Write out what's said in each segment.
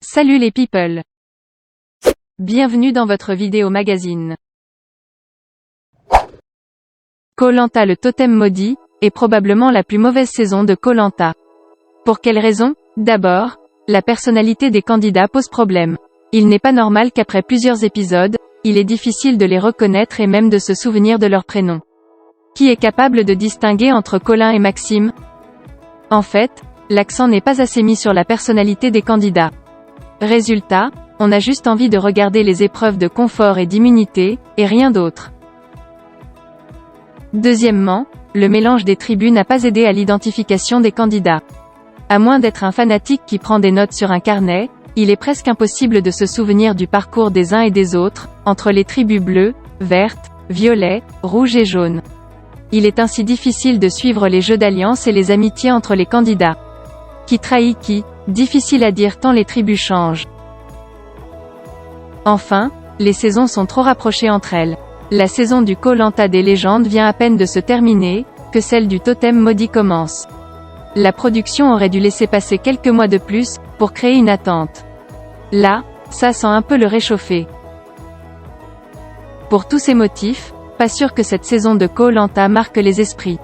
Salut les people! Bienvenue dans votre vidéo magazine. Koh-Lanta le totem maudit, est probablement la plus mauvaise saison de Koh-Lanta. Pour quelle raison? D'abord, la personnalité des candidats pose problème. Il n'est pas normal qu'après plusieurs épisodes, il est difficile de les reconnaître et même de se souvenir de leur prénom. Qui est capable de distinguer entre Colin et Maxime? En fait, l'accent n'est pas assez mis sur la personnalité des candidats. Résultat, on a juste envie de regarder les épreuves de confort et d'immunité, et rien d'autre. Deuxièmement, le mélange des tribus n'a pas aidé à l'identification des candidats. À moins d'être un fanatique qui prend des notes sur un carnet, il est presque impossible de se souvenir du parcours des uns et des autres, entre les tribus bleues, vertes, violettes, rouges et jaunes. Il est ainsi difficile de suivre les jeux d'alliance et les amitiés entre les candidats. Qui trahit qui? Difficile à dire tant les tribus changent. Enfin, les saisons sont trop rapprochées entre elles. La saison du Koh-Lanta des légendes vient à peine de se terminer, que celle du totem maudit commence. La production aurait dû laisser passer quelques mois de plus, pour créer une attente. Là, ça sent un peu le réchauffer. Pour tous ces motifs, pas sûr que cette saison de Koh-Lanta marque les esprits.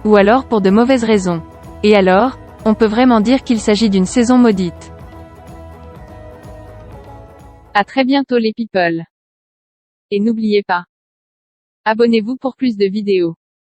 Ou alors pour de mauvaises raisons. Et alors, on peut vraiment dire qu'il s'agit d'une saison maudite. À très bientôt les people. Et n'oubliez pas, abonnez-vous pour plus de vidéos.